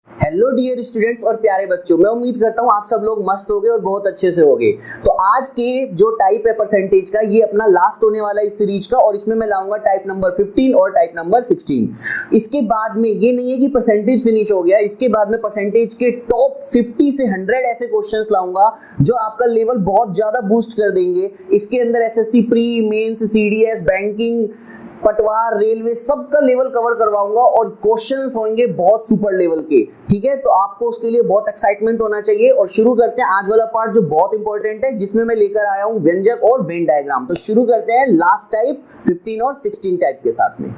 Hello dear students और प्यारे बच्चों, मैं उम्मीद करता हूँ आप सब लोग मस्त होगे और बहुत अच्छे से होगे। तो आज के जो टाइप है परसेंटेज का, ये अपना लास्ट होने वाला है इस सीरीज का, और इसमें मैं लाऊंगा टाइप नंबर 15 और टाइप नंबर 16। इसके बाद में ये नहीं है कि परसेंटेज फिनिश हो गया, इसके बाद में परसेंटेज के टॉप 50 से 100 ऐसे क्वेश्चंस लाऊंगा जो आपका लेवल बहुत ज्यादा बूस्ट कर देंगे। इसके अंदर SSC pre, mains, CDS, banking, पटवार, रेलवे, सबका लेवल कवर करवाऊंगा और क्वेश्चंस होंगे बहुत सुपर लेवल के। ठीक है, तो आपको उसके लिए बहुत एक्साइटमेंट होना चाहिए। और शुरू करते हैं आज वाला पार्ट जो बहुत इंपॉर्टेंट है, जिसमें मैं लेकर आया हूं व्यंजक और वेन डायग्राम। तो शुरू करते हैं लास्ट टाइप 15 और 16 टाइप के साथ में।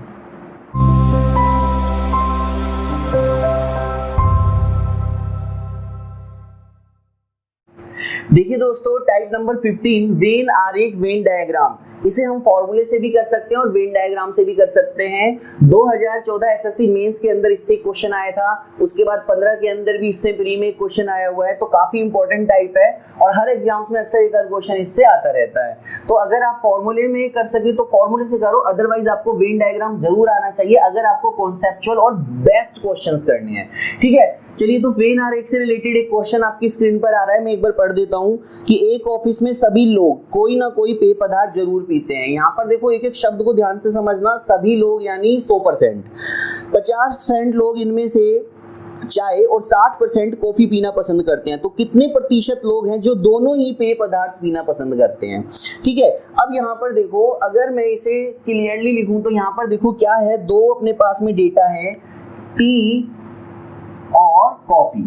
देखिए दोस्तों, टाइप नंबर 15 वेन आरेख वेन डायग्राम, इसे हम फॉर्मूले से भी कर सकते हैं और वेन डायग्राम से भी कर सकते हैं। 2014 एसएससी मेंस के अंदर इससे क्वेश्चन आया था, उसके बाद 15 के अंदर भी इससे प्री में क्वेश्चन आया हुआ है। तो काफी इंपॉर्टेंट टाइप है और हर एग्जाम्स में अक्सर एक क्वेश्चन इससे आता रहता है। तो अगर आप फॉर्मूले में कर सके तो फॉर्मूले से करो, अदरवाइज आपको वेन डायग्राम जरूर आना चाहिए अगर आपको कॉन्सेप्चुअल और बेस्ट क्वेश्चंस करने हैं। ठीक है, चलिए तो वेन आरेख से रिलेटेड एक क्वेश्चन आपकी स्क्रीन पर आ रहा है, मैं एक बार पढ़ देता हूं कि एक ऑफिस में सभी लोग कोई ना कोई पेय पदार्थ जरूर पीते हैं। यहाँ पर देखो एक एक शब्द को ध्यान से समझना, सभी लोग यानी 100%, 50% लोग इनमें से चाय और 60% कॉफी पीना पसंद करते हैं। तो कितने प्रतिशत लोग हैं जो दोनों ही पेय पदार्थ पीना पसंद करते हैं? ठीक है, अब यहाँ पर देखो, अगर मैं इसे क्लियरली लिखूं तो यहाँ पर देखो क्या है, दो अपने पास में डेटा है, टी और कॉफी।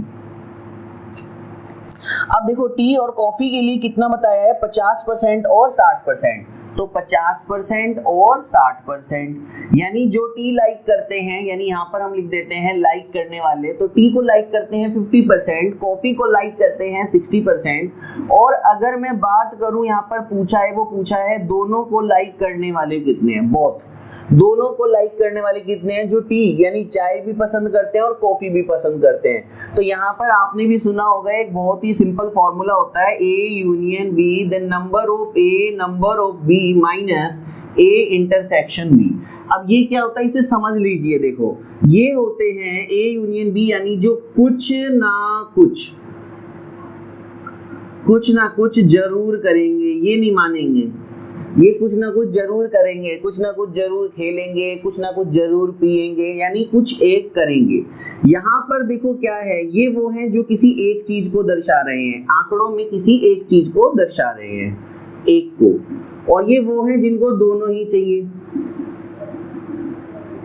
अब देखो टी और कॉफी के लिए कितना बताया है, 50% और 60%। तो 50% और 60%, यानी जो टी लाइक करते हैं, यानी यहाँ पर हम लिख देते हैं लाइक करने वाले, तो टी को लाइक करते हैं 50%, कॉफी को लाइक करते हैं 60%। और अगर मैं बात करूं, यहाँ पर पूछा है, वो पूछा है दोनों को लाइक करने वाले कितने हैं, बोथ, दोनों को लाइक करने वाले कितने हैं, जो टी यानी चाय भी पसंद करते हैं और कॉफी भी पसंद करते हैं। तो यहाँ पर आपने भी सुना होगा, एक बहुत ही सिंपल फॉर्मूला होता है, A union B, then number of A number of B minus A intersection B. अब ये क्या होता है, इसे समझ लीजिए। देखो ये होते हैं ए यूनियन बी, यानी जो कुछ ना कुछ जरूर करेंगे, ये नहीं मानेंगे, ये कुछ ना कुछ जरूर करेंगे, कुछ ना कुछ जरूर खेलेंगे, कुछ ना कुछ जरूर पिएंगे, यानी कुछ एक करेंगे। यहाँ पर देखो क्या है, ये वो हैं जो किसी एक चीज को दर्शा रहे हैं, आंकड़ों में किसी एक चीज को दर्शा रहे हैं, एक को, और ये वो हैं जिनको दोनों ही चाहिए,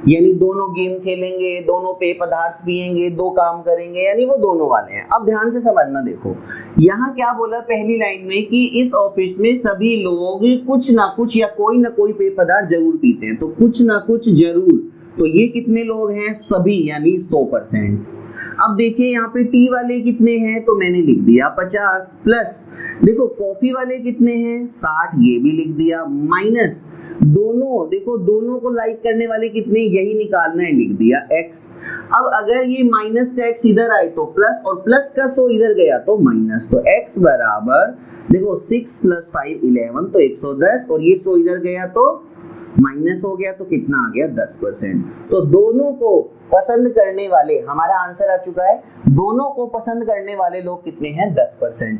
यानी दोनों गेम खेलेंगे, दोनों पेय पदार्थ पिएंगे, दो काम करेंगे, यानी वो दोनों वाले हैं। अब ध्यान से समझना, देखो यहाँ क्या बोला पहली लाइन में कि इस ऑफिस में सभी लोग कुछ ना कुछ या कोई ना कोई पेय पदार्थ जरूर पीते हैं। तो कुछ ना कुछ जरूर, तो ये कितने लोग हैं, सभी, यानी 100%। अब देखिए यहाँ पे टी वाले कितने हैं, तो मैंने लिख दिया 50, प्लस देखो कॉफी वाले कितने हैं, 60, ये भी लिख दिया, माइनस दोनों, देखो दोनों को लाइक करने वाले कितने, यही निकालना है, लिख दिया x। अब अगर ये माइनस का x इधर आए तो प्लस, और प्लस का 100 इधर गया तो माइनस, तो x बराबर देखो 6 + 5 11, तो 110, और ये 100 इधर गया तो माइनस हो गया, तो कितना आ गया, 10%। तो दोनों को पसंद करने वाले, हमारा आंसर आ चुका है, दोनों को पसंद करने वाले लोग कितने हैं, 10%।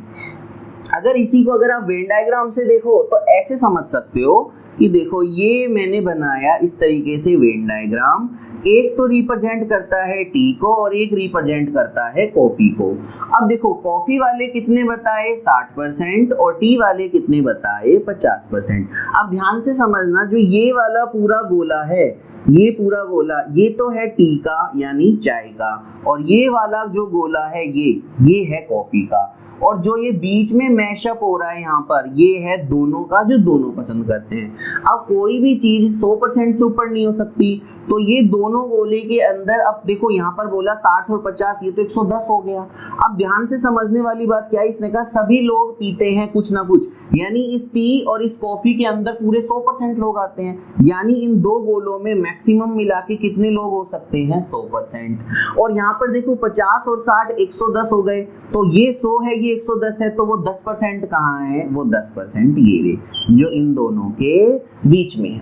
अगर इसी को अगर आप वेन डायग्राम से देखो तो ऐसे समझ सकते हो कि देखो ये मैंने बनाया इस तरीके से वेन डायग्राम, एक तो रिप्रेजेंट करता है टी को और एक रिप्रेजेंट करता है कॉफी को। अब देखो कॉफी वाले कितने बताए, 60%, और टी वाले कितने बताए, 50%। अब ध्यान से समझना, जो ये वाला पूरा गोला है, ये पूरा गोला, ये तो है टी का यानी चाय का, और ये वाला जो गोला है ये है कॉफी का, और जो ये बीच में मैशअप हो रहा है यहाँ पर, ये है दोनों का, जो दोनों पसंद करते हैं। अब कोई भी चीज 100% से ऊपर नहीं हो सकती, तो ये दोनों गोले के अंदर, अब देखो यहाँ पर बोला 60 और 50, ये तो 110 हो गया। अब ध्यान से समझने वाली बात क्या है, इसने कहा सभी लोग पीते हैं कुछ ना कुछ, यानी इस टी और इस कॉफी के अंदर पूरे 100% लोग आते हैं, यानी इन दो गोलों में मैक्सिमम मिला के कितने लोग हो सकते हैं, 100%। और यहाँ पर देखो 50 और 60 110 हो गए, तो ये 100 है, ये 110 है, तो वो 10% कहाँ है, वो 10% ये जो इन दोनों के बीच में है,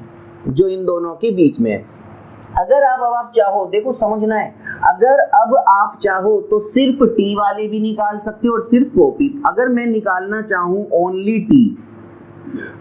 जो इन दोनों के बीच में है। अगर अब आप चाहो, देखो समझना है, अगर अब आप चाहो तो सिर्फ टी वाले भी निकाल सकते हो और सिर्फ कॉफी। अगर मैं निकालना चाहूं ओनली टी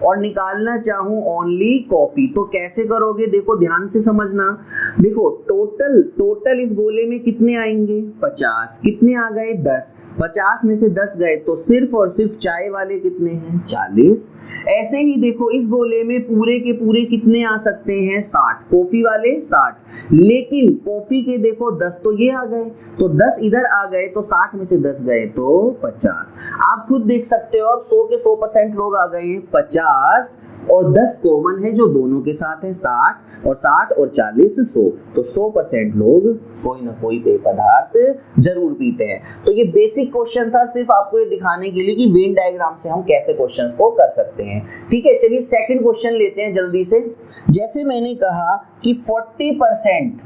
और निकालना चाहूं ओनली कॉफी तो कैसे करोगे? देखो ध्यान से समझना। देखो टोटल इस गोले में कितने आएंगे? 50। कितने आ गए? 10। 50 में से 10 गए तो सिर्फ और सिर्फ चाय वाले कितने हैं? 40। ऐसे ही देखो इस गोले में पूरे के पूरे कितने आ सकते हैं? 60। कॉफी वाले 60, लेकिन कॉफी के देखो 10 तो ये आ गए, तो 10 इधर आ गए तो 60 में से 10 गए तो 50। आप खुद देख सकते हो, अब 100 के 100% लोग आ गए। 50 और 10 कॉमन है जो दोनों के साथ है, 60 और 60 और 40 100, तो 100% लोग कोई ना कोई पेय पदार्थ जरूर पीते हैं। तो ये बेसिक क्वेश्चन था, सिर्फ आपको ये दिखाने के लिए कि वेन डायग्राम से हम कैसे क्वेश्चंस को कर सकते हैं। ठीक है, चलिए सेकंड क्वेश्चन लेते हैं जल्दी से। जैसे मैंने कहा कि 40%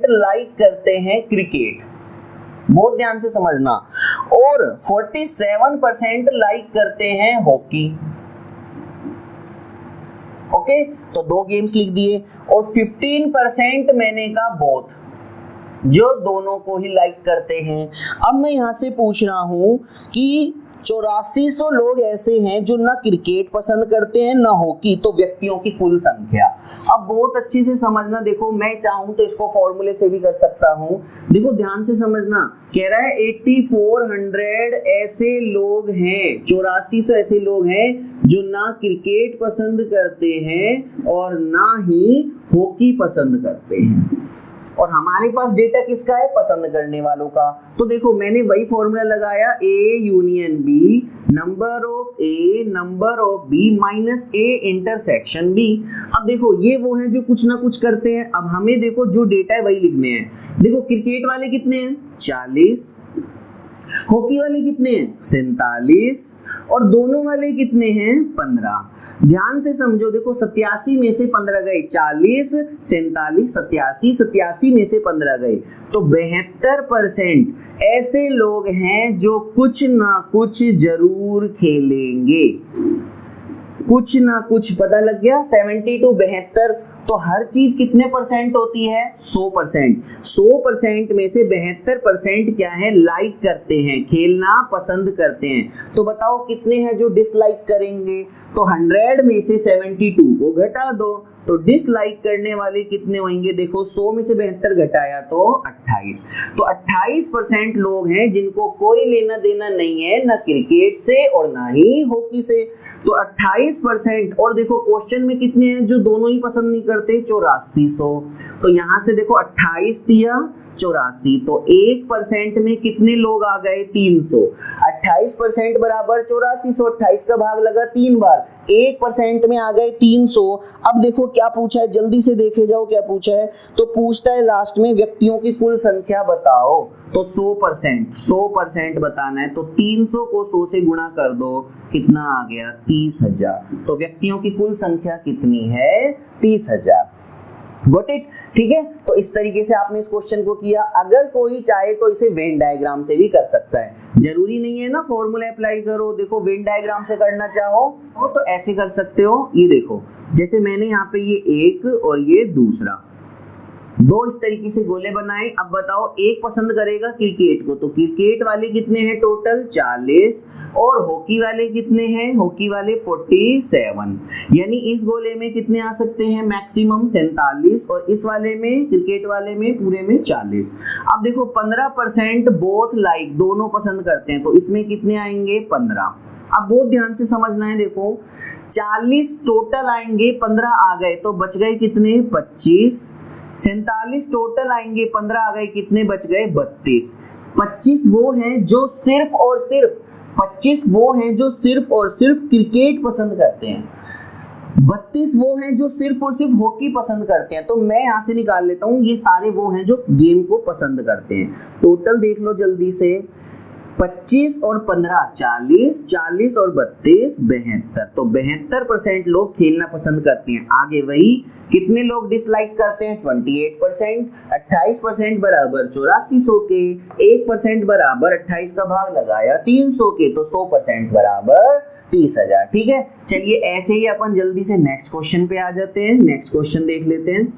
लाइक करते हैं क्रिकेट, बहुत ध्यान से समझना, और 47% लाइक करते हैं हॉकी। ओके, तो 2 गेम्स लिख दिए, और 15% मैंने कहा बोथ, जो दोनों को ही लाइक करते हैं। अब मैं यहां से पूछ रहा हूं कि 8400 लोग ऐसे हैं जो ना क्रिकेट पसंद करते हैं ना हॉकी, तो व्यक्तियों की कुल संख्या। अब बहुत अच्छे से समझना, देखो मैं चाहूं तो इसको फॉर्मूले से भी कर सकता हूं। देखो ध्यान से समझना, कह रहा है 8400 ऐसे लोग हैं, 8400 ऐसे लोग हैं जो ना क्रिकेट पसंद करते हैं और ना ही हॉकी पसंद करते हैं। और हमारे पास डेटा किसका है? पसंद करने वालों का। तो देखो मैंने वही फॉर्मूला लगाया, A union B, number of A number of B minus A intersection B। अब देखो ये वो हैं जो कुछ ना कुछ करते हैं। अब हमें देखो जो डेटा है वही लिखने हैं। देखो क्रिकेट वाले कितने हैं? 40। हॉकी वाले कितने हैं? 47। और दोनों वाले कितने हैं? 15। ध्यान से समझो, देखो 87 में से 15 गए, 40 47 87, 87 में से 15 गए, तो 72% ऐसे लोग हैं जो कुछ ना कुछ जरूर खेलेंगे। कुछ ना कुछ, पता लग गया? 70 to 72, तो हर चीज कितने परसेंट होती है? 100%। 100% में से 72% क्या है? लाइक करते हैं, खेलना पसंद करते हैं। तो बताओ कितने हैं जो डिसलाइक करेंगे? तो 100 में से 72 को घटा दो, तो डिसलाइक करने वाले कितने होंगे? देखो 100 में से 72 घटाया तो 28। तो 28% लोग हैं जिनको कोई लेना देना नहीं है ना क्रिकेट से और ना ही हॉकी से। तो 28%, और देखो क्वेश्चन में कितने हैं जो दोनों ही पसंद नहीं करते? 8400। तो यहां से देखो 28 दिया 84, तो 1% में कितने लोग आ गए? 300। 28% बराबर 8400, 28 का भाग लगा 3 बार, 1% में आ गए 300। अब देखो क्या पूछा है, जल्दी से देखे जाओ क्या पूछा है। तो पूछता है लास्ट में व्यक्तियों की कुल संख्या बताओ, तो 100% बताना है। तो 300 को 100 से गुणा कर दो, कितना आ गया? 30,000। तो व्यक्तियों की कुल संख्या कितनी है? 30,000। Got it? ठीक है, तो इस तरीके से आपने इस क्वेश्चन को किया। अगर कोई चाहे तो इसे वेन डायग्राम से भी कर सकता है, जरूरी नहीं है ना फॉर्मूला अप्लाई करो। देखो वेन डायग्राम से करना चाहो तो ऐसे कर सकते हो। ये देखो जैसे मैंने यहाँ पे ये एक और ये दूसरा, दो इस तरीके से गोले बनाए। अब बताओ एक पसंद करेगा क्रिकेट को, तो क्रिकेट वाले कितने हैं टोटल? 40। और हॉकी वाले कितने हैं? हॉकी वाले 47। यानी इस गोले में कितने आ सकते हैं? मैक्सिमम 47, और इस वाले में क्रिकेट वाले में पूरे में 40। अब देखो 15% बोथ लाइक, दोनों पसंद करते हैं, तो इसमें कितने आएंगे? 15। अब बहुत ध्यान से समझना है, देखो 40 टोटल आएंगे, 15 आ गए तो बच गए कितने? 25। 47 टोटल आएंगे, 15 आ गए, कितने बच गए? 32। 25 वो हैं जो सिर्फ और सिर्फ 25 वो हैं जो सिर्फ और सिर्फ क्रिकेट पसंद करते हैं, 32 वो हैं जो सिर्फ और सिर्फ हॉकी पसंद करते हैं। तो मैं यहाँ से निकाल लेता हूँ, ये सारे वो हैं जो गेम को पसंद करते हैं। टोटल देख लो जल्दी से, 25 और 15 40, 40 और 32 72। तो 72% लोग खेलना पसंद करते हैं। आगे वही, कितने लोग डिसलाइक करते हैं? 28%। 28% बराबर 8400 के, 1% बराबर 28 का भाग लगाया 300 के, तो 100% बराबर 30,000। ठीक है, चलिए ऐसे ही अपन जल्दी से नेक्स्ट क्वेश्चन पे आ जाते हैं। नेक्स्ट क्वेश्चन देख लेते हैं।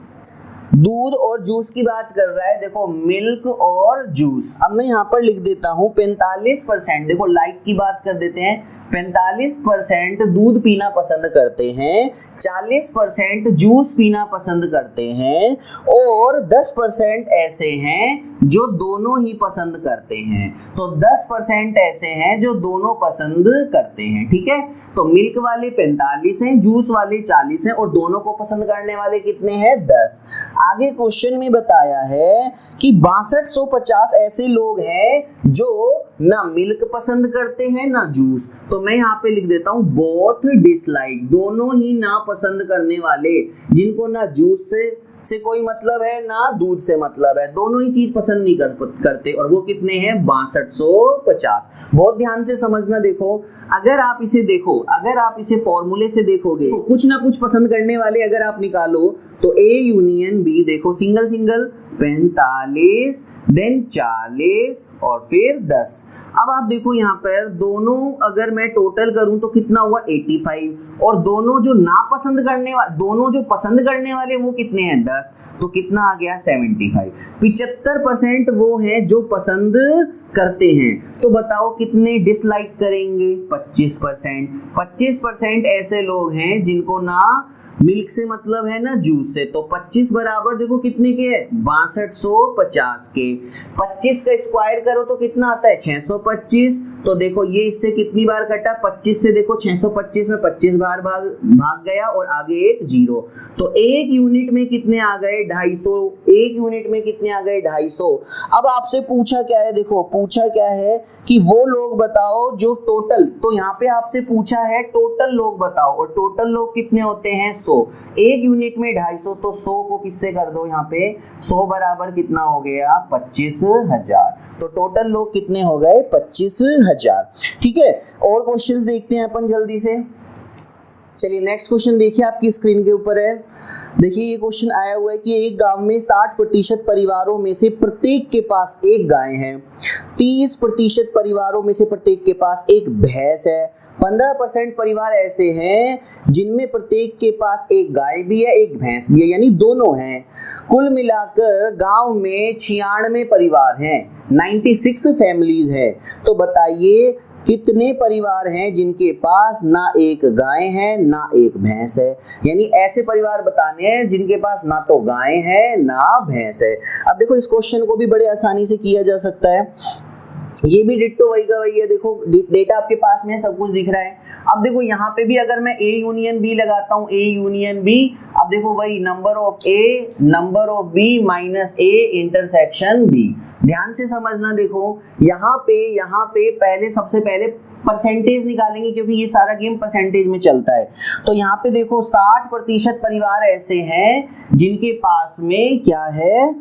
दूध और जूस की बात कर रहा है, देखो मिल्क और जूस। अब मैं यहाँ पर लिख देता हूँ 45%, देखो लाइक की बात कर देते हैं, 45% दूध पीना पसंद करते हैं, 40% जूस पीना पसंद करते हैं और 10% ऐसे हैं जो दोनों ही पसंद करते हैं। तो 10% ऐसे हैं जो दोनों पसंद करते हैं, ठीक है। तो मिल्क वाले 45 हैं, जूस वाले 40 हैं और दोनों को पसंद करने वाले कितने हैं? 10। आगे क्वेश्चन में बताया है कि 6250 ऐसे लोग हैं जो ना मिल्क पसंद करते हैं ना जूस। तो मैं यहाँ पे लिख देता हूँ बोथ डिसलाइक, दोनों ही ना पसंद करने वाले, जिनको ना जूस से कोई मतलब है ना दूध से मतलब है, दोनों ही चीज पसंद नहीं करते और वो कितने हैं? 6250। बहुत ध्यान से समझना, देखो अगर आप इसे देखो, अगर आप इसे फॉर्मूले से देखोगे तो कुछ ना कुछ पसंद करने वाले अगर आप निकालो तो A यूनियन B, देखो सिंगल सिंगल 45 देन 40 और फिर 10। अब आप देखो यहाँ पर दोनों अगर मैं टोटल करूं तो कितना हुआ? 85। और दोनों जो नापसंद करने वाले, दोनों जो पसंद करने वाले वो कितने हैं? 10। तो कितना आ गया? 75। 75% वो हैं जो पसंद करते हैं। तो बताओ कितने डिसलाइक करेंगे? 25%। 25% ऐसे लोग हैं जिनको ना मिल्क से मतलब है ना जूस से। तो 25 बराबर देखो कितने के? 6250 के। 25 का स्क्वायर करो तो कितना आता है? 625। तो देखो ये इससे कितनी बार कटा? 25 से देखो 625 में 25 बार भाग गया और आगे एक 0। तो एक यूनिट में कितने आ गए? 250। एक यूनिट में कितने आ गए? 250। अब आपसे पूछा क्या है? देखो पूछा क्या है कि वो लोग बताओ जो टोटल, तो यहाँ पे आपसे पूछा है टोटल लोग बताओ, और टोटल लोग कितने होते हैं? 100। एक यूनिट में 250, तो 100 को किससे कर दो यहाँ पे? 100 बराबर कितना हो गया? 25,000। तो टोटल लोग कितने हो गए? 25,000। ठीक है, और क्वेश्चंस देखते हैं अपन जल्दी से। चलिए नेक्स्ट क्वेश्चन देखिए, आपकी स्क्रीन के ऊपर है। देखिए ये क्वेश्चन आया हुआ है कि एक गांव में 60% परिवारों में से प्रत्येक के पास एक गाय है, 30% परिवारों में से प्रत्येक के पास एक भैंस है, 15% परिवार ऐसे हैं जिनमें प्रत्येक के पास एक गाय भी है एक भैंस भी है, यानी दोनों हैं। कुल मिलाकर गांव में 96 परिवार हैं, 96 फैमिलीज है। तो बताइए कितने परिवार हैं जिनके पास ना एक गाय है ना एक भैंस है? यानी ऐसे परिवार बताने हैं जिनके पास ना तो गाय है ना भैंस है। अब देखो इस क्वेश्चन को भी बड़े आसानी से किया जा सकता है, ये भी डिट्टो वही का वही है। देखो डेटा आपके पास में सब कुछ दिख रहा है। अब देखो यहाँ पे भी अगर मैं A यूनियन B लगाता हूँ, A यूनियन B, अब देखो वही number of A number of B minus A intersection B। ध्यान से समझना, देखो यहाँ पे पहले सबसे पहले परसेंटेज निकालेंगे क्योंकि ये सारा गेम परसेंटेज में चलता है। तो यहाँ पे देखो 60% परिवार ऐसे हैं जिनके पास में क्या है?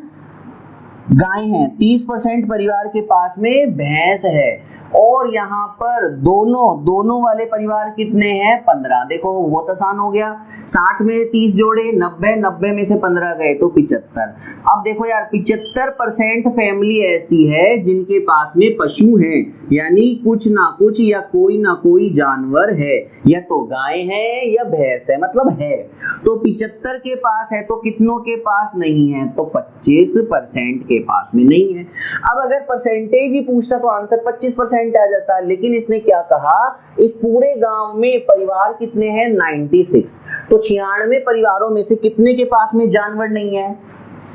गाय है। 30% परिवार के पास में भैंस है। और यहाँ पर दोनों वाले परिवार कितने हैं? 15। देखो बहुत आसान हो गया, 60 में 30 जोड़े 90, 90 में से 15 गए तो 75। अब देखो यार 75% फैमिली ऐसी है जिनके पास में पशु हैं, यानी कुछ ना कुछ या कोई ना कोई जानवर है, या तो गाय है या भैंस है, मतलब है। तो 75 के पास है तो कितनों के पास नहीं है? तो 25% के पास में नहीं है। अब अगर परसेंटेज ही पूछता तो आंसर 25% आ जाता, लेकिन इसने क्या कहा? इस पूरे गांव में परिवार कितने हैं? 96। तो 96 परिवारों में से कितने के पास में जानवर नहीं है?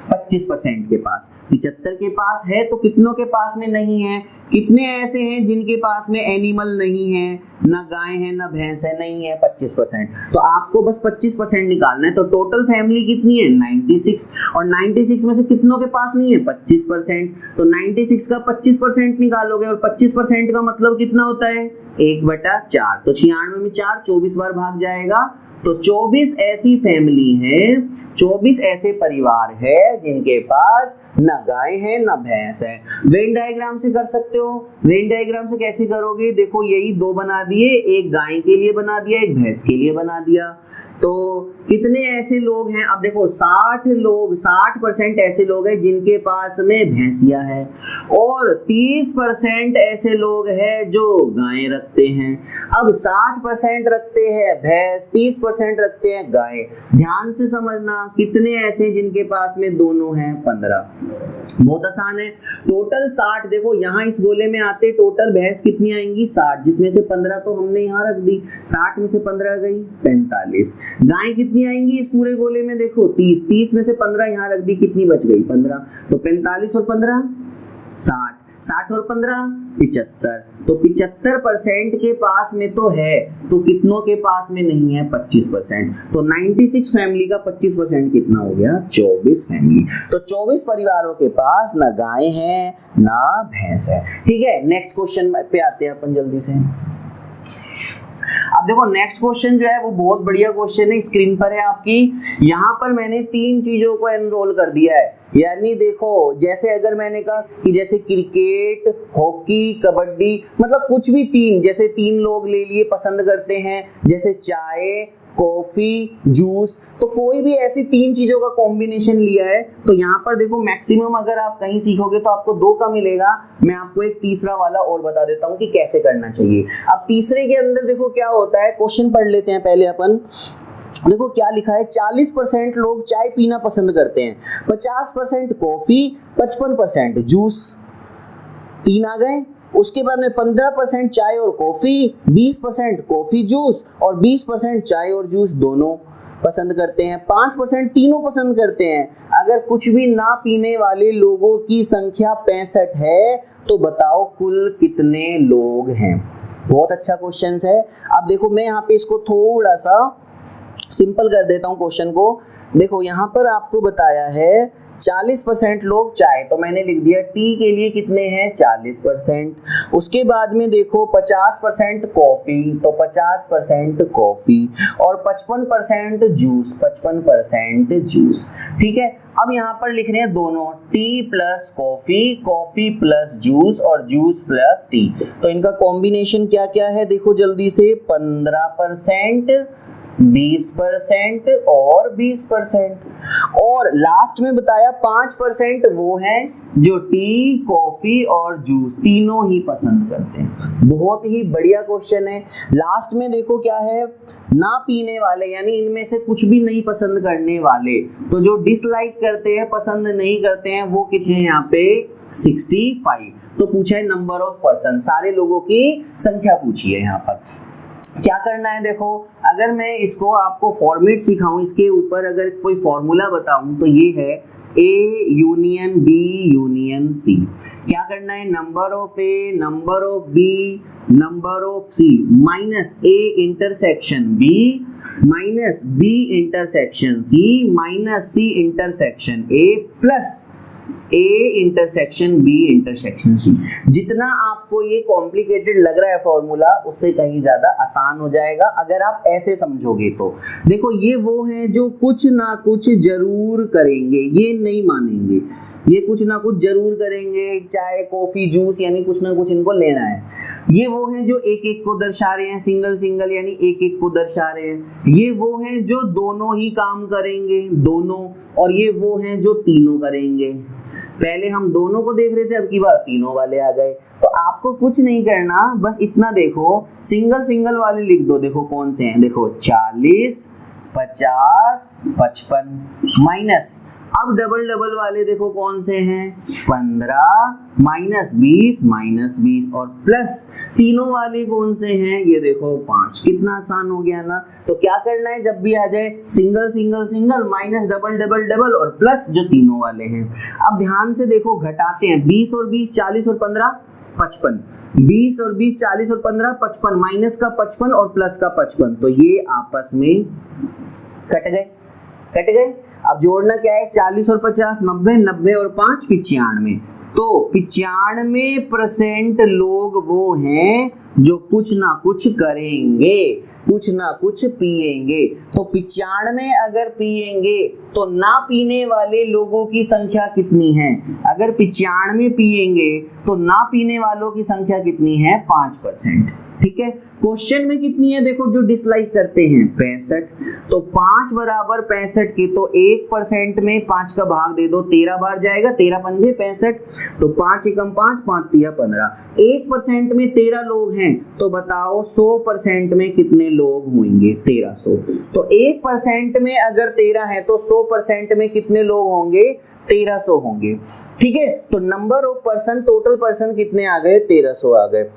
25% के पास। 75 के पास है तो कितनों के पास में नहीं है? कितने ऐसे हैं जिनके पास में एनिमल नहीं है, ना गाय है ना भैंस है? नहीं है, 25%। तो आपको बस 25% निकालना है। तो टोटल फैमिली कितनी है? 96। और 96 में से कितनों के पास नहीं है? 25%। तो 96 का 25% निकालोगे और 25% का मतलब कितना होता है? 1/4। तो 96 में 4 24 बार भाग जाएगा। तो 24 ऐसी फैमिली है, 24 ऐसे परिवार है जिनके पास ना गाय है ना भैंस है। वेन डायग्राम से कर सकते हो। वेन डायग्राम से कैसे करोगे? देखो यही दो बना दिए, एक गाय के लिए बना दिया एक भैंस के लिए बना दिया। तो कितने ऐसे लोग हैं, अब देखो 60% ऐसे लोग हैं जिनके पास में भैंसिया है और 30% ऐसे लोग हैं जो गाय रखते हैं। अब 60% रखते हैं भैंस, 30% रखते हैं गाय। ध्यान से समझना, कितने ऐसे जिनके पास में दोनों हैं, 15। बहुत आसान है। टोटल 60, देखो यहाँ इस गोले में आते टोटल भैंस कितनी आएंगी, 60, जिसमें से 15 तो हमने यहाँ रख दी। 60 में से 15 गई 45। गाय कितनी आएंगी इस पूरे गोले में, देखो 30, 30 में से 15 यहाँ रख दी, कितनी बच गई 15। तो 45 और 15 60, 60 और 15 75। तो 75% के पास में तो है, तो कितनों के पास में नहीं है, 25%। तो 96 फैमिली का 25% कितना हो गया, 24 फैमिली। तो 24 परिवारों के पास ना गाय है ना भैंस है। ठीक है, नेक्स्ट क्वेश्चन पे आते हैं अपन जल्दी से। अब देखो नेक्स्ट क्वेश्चन जो है वो बहुत बढ़िया क्वेश्चन है, स्क्रीन पर है आपकी। यहाँ पर मैंने 3 चीजों को एनरोल कर दिया है, यानी देखो जैसे अगर मैंने कहा कि जैसे क्रिकेट, हॉकी, कबड्डी, मतलब कुछ भी 3, जैसे 3 लोग ले लिए पसंद करते हैं, जैसे चाय, कॉफी, जूस, तो कोई भी ऐसी 3 चीजों का कॉम्बिनेशन लिया है। तो यहाँ पर देखो मैक्सिमम अगर आप कहीं सीखोगे तो आपको 2 का मिलेगा। मैं आपको एक तीसरा वाला और बता देता हूँ कि कैसे करना चाहिए। अब तीसरे के अंदर देखो क्या होता है, क्वेश्चन पढ़ लेते हैं पहले अपन। देखो क्या लिखा है, 40% लोग चाय पीना पसंद करते हैं, 50% कॉफी, 55% जूस। 3 आ गए। उसके बाद में 15% चाय और कॉफी, 20% कॉफी जूस और 20% चाय और जूस दोनों पसंद करते हैं, 5% तीनों पसंद करते हैं। अगर कुछ भी ना पीने वाले लोगों की संख्या 65 है तो बताओ कुल कितने लोग हैं। बहुत अच्छा क्वेश्चन है। अब देखो मैं यहाँ पे इसको थोड़ा सा सिंपल कर देता हूँ क्वेश्चन को। देखो यहाँ पर आपको बताया है 40% लोग चाय, तो मैंने लिख दिया टी के लिए कितने हैं, 40%। उसके बाद में देखो 50% कॉफी, तो 50% कॉफी और 55% जूस, 55% जूस। ठीक है, अब यहाँ पर लिख रहे हैं दोनों, T plus coffee, coffee plus juice और जूस प्लस टी। तो इनका कॉम्बिनेशन क्या क्या है देखो जल्दी से, 15%, 20% और 20%। और लास्ट में बताया 5% वो हैं जो टी, कॉफी और जूस तीनों ही पसंद करते हैं। बहुत ही बढ़िया क्वेश्चन है। लास्ट में देखो क्या है, ना पीने वाले, यानी इनमें से कुछ भी नहीं पसंद करने वाले, तो जो डिसलाइक करते हैं, पसंद नहीं करते हैं, वो कितने हैं यहाँ पे, 65। तो पूछा है नंबर ऑफ पर्सन, सारे लोगों की संख्या पूछी है। यहाँ पर क्या करना है देखो, अगर मैं इसको आपको फॉर्मेट सिखाऊं, इसके ऊपर अगर कोई फॉर्मूला बताऊं तो ये है A union B union C। क्या करना है, number of A, number of B, number of C minus A intersection B minus B intersection C minus C intersection A plus A intersection B intersection C। जितना आपको ये complicated लग रहा है formula, उससे कहीं ज्यादा आसान हो जाएगा अगर आप ऐसे समझोगे तो। देखो ये वो हैं जो कुछ ना कुछ जरूर करेंगे, ये नहीं मानेंगे, ये कुछ ना कुछ जरूर करेंगे, चाय कॉफी जूस, यानी कुछ ना कुछ इनको लेना है। ये वो हैं जो एक एक को दर्शा रहे हैं, सिंगल सिंगल यानी एक एक को दर्शा रहे हैं। ये वो हैं जो दोनों ही काम करेंगे, दोनों, और ये वो हैं जो तीनों करेंगे। पहले हम दोनों को देख रहे थे, अब की बार तीनों वाले आ गए। तो आपको कुछ नहीं करना, बस इतना देखो, सिंगल सिंगल वाले लिख दो। देखो कौन से हैं, देखो 40, 50, 55 माइनस, अब डबल डबल वाले देखो कौन से हैं, 15 माइनस 20 और प्लस तीनों वाले कौन से हैं, ये देखो 5। कितना आसान हो गया ना। तो क्या करना है, जब भी आ जाए single single single minus double double double और प्लस जो तीनों वाले हैं। अब ध्यान से देखो, घटाते हैं 20 और 20, 40 और 15, 55, 20 और 20, 40 और 15, 55, माइनस का 55 और प्लस का 55, तो ये आपस में कट गए। अब जोड़ना क्या है, 40 और 50 90, 90 और 5 95। तो 95% लोग वो हैं जो कुछ ना कुछ करेंगे। कुछ ना कुछ पिएंगे। तो 95 अगर पिएंगे तो ना पीने वाले लोगों की संख्या कितनी है? अगर 95 पिएंगे तो ना पीने वालों की संख्या कितनी है? 5%। ठीक है, क्वेश्चन में कितनी है देखो जो डिसलाइक करते हैं? 65। तो 5 बराबर 65 के, तो 1% में 5 का भाग दे दो, 13 बार जाएगा, 13 पंजे 65। तो 5 एकम 5, 5 तिया 15। 1% में 13 लोग हैं, तो बताओ 100% में कितने लोग होंगे? 1300। तो 1% में अगर 13 है तो 100% में कितने लोग होंगे? 1300 होंगे। ठीक है, तो number of person, total person कितने आ गए? 1300 आ गए।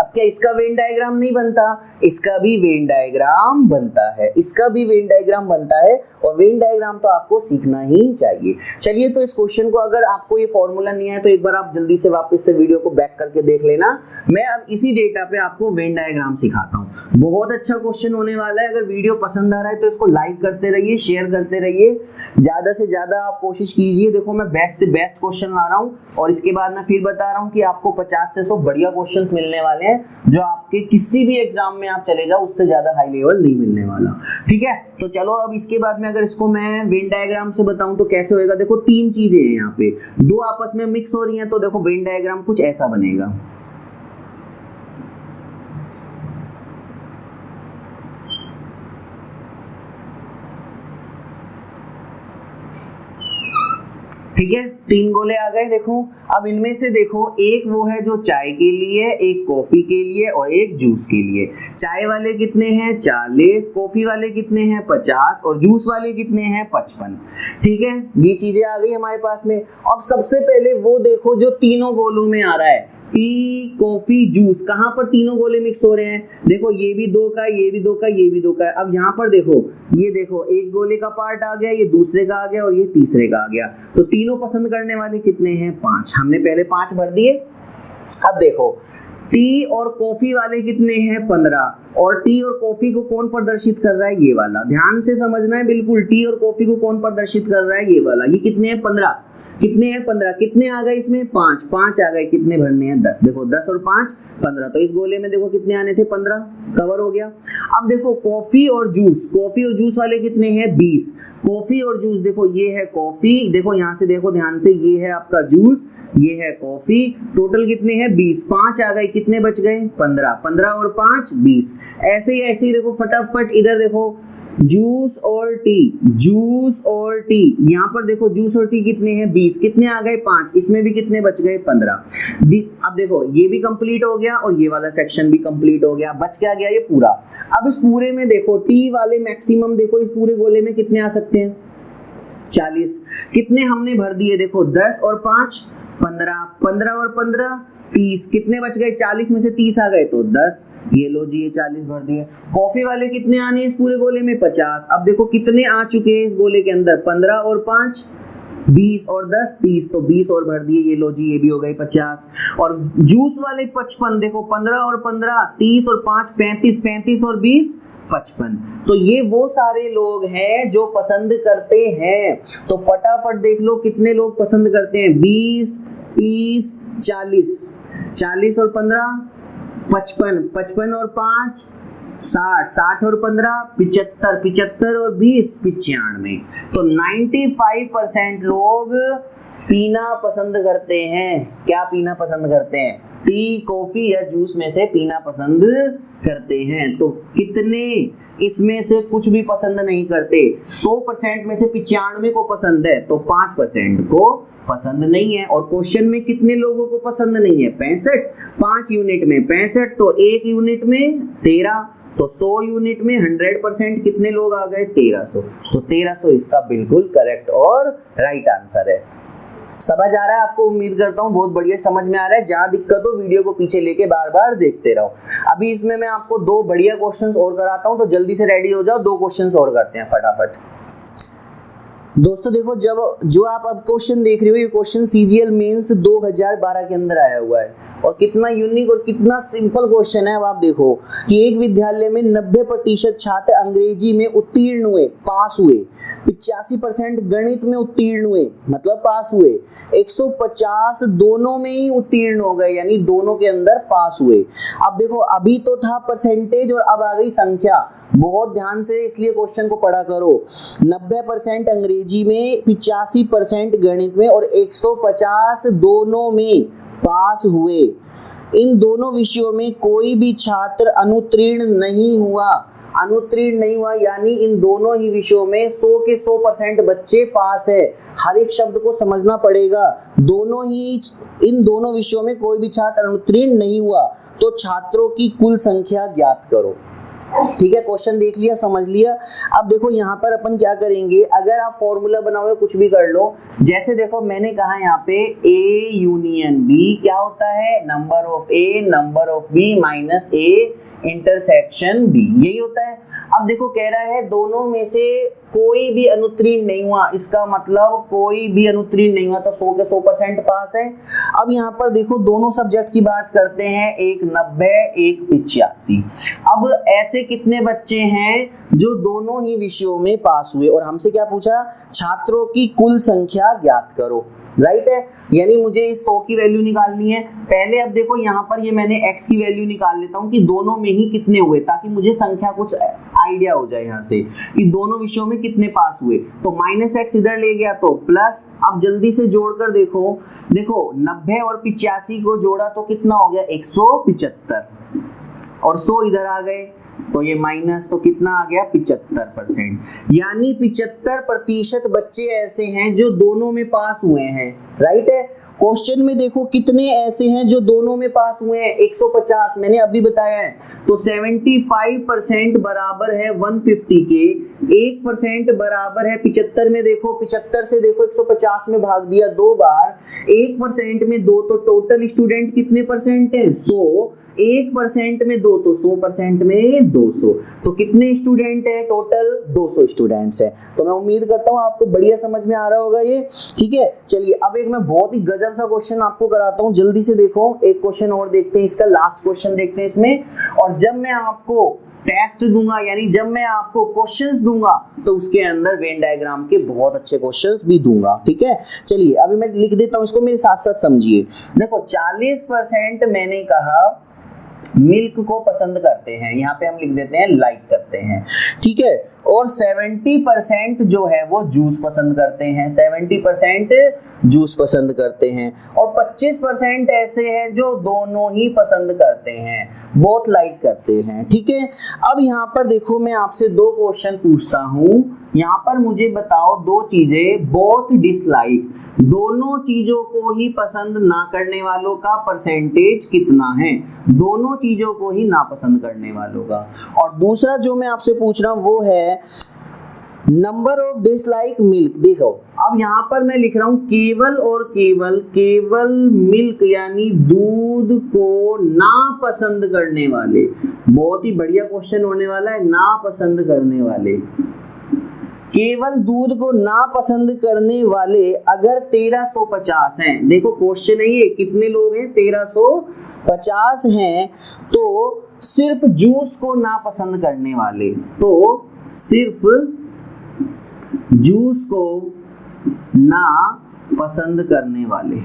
अब क्या इसका वेन डायग्राम नहीं बनता? इसका भी वेन डायग्राम बनता है, इसका भी वेन डायग्राम बनता है, और वेन डायग्राम तो आपको सीखना ही चाहिए। चलिए, तो इस क्वेश्चन को अगर आपको ये फॉर्मूला नहीं है तो एक बार आप जल्दी से वापस से वीडियो को बैक करके देख लेना। मैं अब इसी डेटा पे आपको वेन डायग्राम सिखाता हूँ। बहुत अच्छा क्वेश्चन होने वाला है। अगर वीडियो पसंद आ रहा है तो इसको लाइक करते रहिए, शेयर करते रहिए, ज्यादा से ज्यादा आप कोशिश कीजिए। देखो मैं बेस्ट से बेस्ट क्वेश्चन ला रहा हूँ, और इसके बाद मैं फिर बता रहा हूँ कि आपको 50 से 100 बढ़िया क्वेश्चन मिलने वाले हैं जो आपके किसी भी एग्जाम में आप चले जाओ उससे ज्यादा हाई लेवल नहीं मिलने वाला। ठीक है, तो चलो अब इसके बाद में अगर इसको मैं वेन डायग्राम से बताऊं तो कैसे होएगा। देखो 3 चीजें हैं यहाँ पे, दो आपस में मिक्स हो रही हैं, तो देखो वेन डायग्राम कुछ ऐसा बनेगा। ठीक है, 3 गोले आ गए। देखो अब इनमें से देखो, एक वो है जो चाय के लिए, एक कॉफी के लिए और एक जूस के लिए। चाय वाले कितने हैं? 40, कॉफी वाले कितने हैं? 50, और जूस वाले कितने हैं? 55। ठीक है, ये चीजें आ गई हमारे पास में। अब सबसे पहले वो देखो जो तीनों गोलों में आ रहा है, टी, कॉफी, जूस, कहां पर तीनों गोले मिक्स हो रहे हैं? देखो ये भी 2 का, ये भी 2 का, ये भी 2 का है। अब यहाँ पर देखो, ये देखो एक गोले का पार्ट आ गया, ये दूसरे का आ गया और ये तीसरे का आ गया। तो तीनों पसंद करने वाले कितने हैं? 5। हमने पहले 5 भर दिए। अब देखो टी और कॉफी वाले कितने हैं? 15। और टी और कॉफी को कौन प्रदर्शित कर रहा है? ये वाला। ध्यान से समझना है बिल्कुल, टी और कॉफी को कौन प्रदर्शित कर रहा है? ये वाला। ये कितने हैं? 15। कितने हैं? 15। कितने आ गए इसमें? 5। 5 आ गए। कितने भरने हैं? 10। देखो 10 और 5 15। तो इस गोले में देखो कितने आने थे? 15। कवर हो गया। अब देखो कॉफी और जूस, कॉफी और जूस वाले कितने हैं? 20। कॉफी और जूस, देखो ये है कॉफी, देखो यहाँ से देखो ध्यान से, ये है आपका जूस, ये है कॉफी। टोटल कितने हैं? 20। 5 आ गए। कितने बच गए? 15। 15 और 5 20। ऐसे ही देखो फटाफट इधर देखो, जूस और टी, जूस और टी, यहाँ पर देखो जूस और टी कितने हैं? 20। कितने आ गए? 5। इसमें भी कितने बच गए? 15। अब देखो ये भी कंप्लीट हो गया और ये वाला सेक्शन भी कंप्लीट हो गया। बच क्या गया? ये पूरा। अब इस पूरे में देखो टी वाले मैक्सिमम देखो इस पूरे गोले में कितने आ सकते हैं? 40। कितने हमने भर दिए? देखो 10 और 5 15, 15 और 15 30। कितने बच गए? 40 में से 30 आ गए तो 10। ये लो जी, ये 40 भर दिए। कॉफी वाले कितने आने इस पूरे गोले में? 50। अब देखो कितने आ चुके हैं इस गोले के अंदर? 15 और 5 20 और 10 30। तो 20 और भर दिए। ये लो जी, ये भी हो गए 50। और जूस वाले 55। देखो 15 और 15 30 और 5 35, 35 और 20 55। तो ये वो सारे लोग हैं जो पसंद करते हैं। तो फटाफट देख लो कितने लोग पसंद करते हैं? 20 30 40। 40 और 15 55। 55 और 5 60। 60 और 15 75। 75 और 20 95। तो 95% लोग पीना पसंद करते हैं। क्या पीना पसंद करते हैं? टी, कॉफी या जूस में से पीना पसंद करते हैं। तो कितने इसमें से कुछ भी पसंद नहीं करते? 100% में से 95 को पसंद है, तो 5% को पसंद नहीं है। और क्वेश्चन में कितने लोगों को पसंद नहीं है? 65। 5 यूनिट में 65, तो 1 यूनिट में 13, तो 100 यूनिट में 100% कितने लोग आ गए? 1300। तो 1300 इसका बिल्कुल करेक्ट और राइट आंसर है। समझ आ रहा है आपको? उम्मीद करता हूँ बहुत बढ़िया समझ में आ रहा है। जहाँ दिक्कत हो वीडियो को पीछे लेके बार बार देखते रहो। अभी इसमें मैं आपको 2 बढ़िया क्वेश्चंस और कराता हूँ, तो जल्दी से रेडी हो जाओ। 2 क्वेश्चंस और करते हैं फटाफट। दोस्तों देखो, जब जो आप अब क्वेश्चन देख रहे हो, ये क्वेश्चन सीजीएल मेंस 2012 के अंदर आया हुआ है और कितना यूनिक और कितना सिंपल क्वेश्चन है। अब आप देखो कि एक विद्यालय में 90% छात्र अंग्रेजी में उत्तीर्ण हुए, पास हुए, 85% गणित में उत्तीर्ण हुए, मतलब पास हुए, 150 दोनों में ही उत्तीर्ण हो गए, यानी दोनों के अंदर पास हुए। अब देखो, अभी तो था परसेंटेज और अब आ गई संख्या। बहुत ध्यान से इसलिए क्वेश्चन को पढ़ा करो। 90% अंग्रेजी में, 85% गणित में और 150 दोनों में पास हुए। इन दोनों विषयों में कोई भी छात्र अनुत्तीर्ण नहीं हुआ। अनुत्तीर्ण नहीं हुआ यानी इन दोनों ही विषयों में 100 के 100% बच्चे पास है। हर एक शब्द को समझना पड़ेगा। इन दोनों विषयों में कोई भी छात्र अनुत्तीर्ण नहीं हुआ, तो छात्रों की कुल संख्या ज्ञात करो। ठीक है, क्वेश्चन देख लिया, समझ लिया। अब देखो यहाँ पर अपन क्या करेंगे, अगर आप फॉर्मूला बनाओगे कुछ भी कर लो। जैसे देखो मैंने कहा यहाँ पे ए यूनियन बी क्या होता है, number of A number of B minus A intersection B, यही होता है। अब देखो कह रहा है दोनों में से कोई भी अनुत्तीर्ण नहीं हुआ, इसका मतलब कोई भी अनुत्तीर्ण नहीं हुआ तो 100 के 100% पास है। अब यहाँ पर देखो दोनों सब्जेक्ट की बात करते हैं, एक 90 एक 85। अब ऐसे कितने बच्चे हैं जो दोनों ही विषयों में पास हुए, और हमसे क्या पूछा, छात्रों की कुल संख्या ज्ञात करो। राइट है, यानी मुझे इस 100 की वैल्यू निकालनी है पहले। अब देखो यहाँ पर ये मैंने x की वैल्यू निकाल लेता हूँ कि दोनों में ही कितने हुए, ताकि मुझे संख्या कुछ आइडिया हो जाए यहाँ से कि दोनों विषयों में कितने पास हुए। तो -x इधर ले गया तो प्लस, अब जल्दी से जोड़कर देखो 90 और 85 को जोड़ा तो कितना हो गया 175, और 100 इधर आ गए तो ये माइनस, तो कितना आ गया 75%, यानी 75% बच्चे ऐसे हैं जो दोनों में पास हुए हैं। राइट है, क्वेश्चन में देखो कितने ऐसे हैं जो दोनों में पास हुए हैं, 150 मैंने अभी बताया है। तो 75% बराबर है 150 के, 1% बराबर है 75 में। देखो 75 से देखो 150 में भाग दिया 2 बार, 1% में 2, तो टोटल स्टूडेंट कितने परसेंट है 100, 1% में 2 तो 100% में 200, तो कितने स्टूडेंट है टोटल 200 स्टूडेंट्स है। तो मैं उम्मीद करता हूँ आपको बढ़िया समझ में आ रहा होगा ये। ठीक है, चलिए अब एक मैं बहुत ही गजब सा क्वेश्चन आपको कराता हूँ, जल्दी से देखो एक क्वेश्चन और देखते हैं, इसका लास्ट क्वेश्चन देखते हैं इसमें। और जब मैं आपको टेस्ट दूंगा, यानी जब मैं आपको क्वेश्चंस दूंगा, तो उसके अंदर वेन डायग्राम के बहुत अच्छे क्वेश्चंस भी दूंगा। ठीक है, चलिए अभी मैं लिख देता हूँ इसको, मेरे साथ साथ समझिए। देखो 40% मैंने कहा मिल्क को पसंद करते हैं, यहाँ पे हम लिख देते हैं लाइक करते हैं। ठीक है, और 70% जो है वो जूस पसंद करते हैं, 70% जूस पसंद करते हैं, और 25% ऐसे हैं जो दोनों ही पसंद करते हैं, बोथ लाइक करते हैं। ठीक है, अब यहाँ पर देखो मैं आपसे 2 क्वेश्चन पूछता हूँ। यहाँ पर मुझे बताओ 2 चीजें, बोथ डिसलाइक, दोनों चीजों को ही पसंद ना करने वालों का परसेंटेज कितना है, दोनों चीजों को ही नापसंद करने वालों का। और दूसरा जो मैं आपसे पूछ रहा हूं वो है नंबर ऑफ डिसलाइक मिल्क। देखो अब यहाँ पर मैं लिख रहा हूं केवल और केवल मिल्क यानी दूध को ना पसंद करने वाले। बहुत ही बढ़िया क्वेश्चन होने वाला है, ना पसंद करने वाले, केवल दूध को ना पसंद करने वाले अगर 1350 हैं। देखो क्वेश्चन है ये, कितने लोग हैं 1350 हैं, तो सिर्फ जूस को ना पसंद करने वाले, तो सिर्फ जूस को ना पसंद करने वाले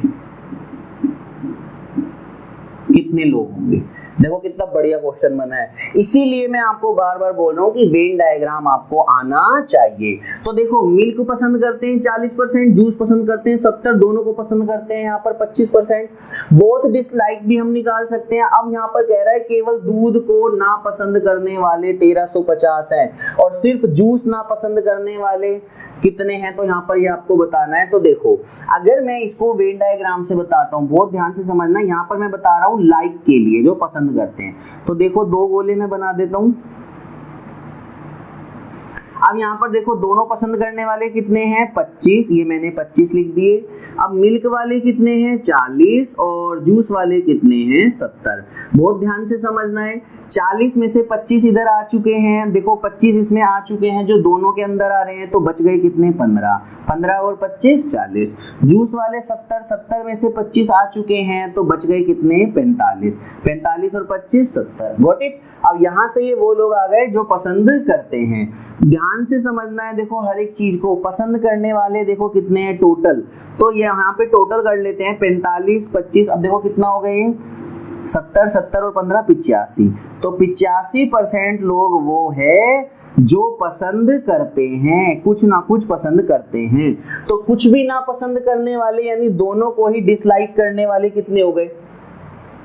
कितने लोग होंगे। देखो कितना बढ़िया क्वेश्चन बना है, इसीलिए मैं आपको बार बार बोल रहा हूँ कि वेन डायग्राम आपको आना चाहिए। तो देखो मिल्क पसंद करते हैं 40%, जूस पसंद करते हैं 70, दोनों को पसंद करते हैं यहाँ पर 25%, बोथ डिसलाइक भी हम निकाल सकते हैं। अब यहाँ पर कह रहा है केवल दूध को ना पसंद करने वाले 1350 हैं, और सिर्फ जूस ना पसंद करने वाले कितने हैं, तो यहाँ पर ये आपको बताना है। तो देखो अगर मैं इसको वेन डायग्राम से बताता हूँ, बहुत ध्यान से समझना, यहाँ पर मैं बता रहा हूँ लाइक के लिए जो पसंद करते हैं। तो देखो 2 गोले में बना देता हूं। अब यहाँ पर देखो दोनों पसंद करने वाले कितने हैं 25, ये मैंने 25 लिख दिए। अब मिल्क वाले कितने हैं 40 और जूस वाले कितने हैं 70। बहुत ध्यान से समझना है, 40 में से 25 इधर आ चुके हैं, देखो 25 इसमें आ चुके हैं जो दोनों के अंदर आ रहे हैं, तो बच गए कितने 15, 15 और 25 40। जूस वाले 70, 70 में से 25 आ चुके हैं तो बच गए कितने 45, 45 और 25 70। Got it. अब यहाँ से ये वो लोग आ गए जो पसंद करते हैं। ध्यान से समझना है, देखो हर एक चीज को पसंद करने वाले देखो कितने हैं टोटल, तो यहाँ पे टोटल कर लेते हैं 45 25। अब देखो कितना हो गए 70, 70 और 15 85, तो 85% लोग वो है जो पसंद करते हैं, कुछ ना कुछ पसंद करते हैं। तो कुछ भी ना पसंद करने वाले यानी दोनों को ही डिसलाइक करने वाले कितने हो गए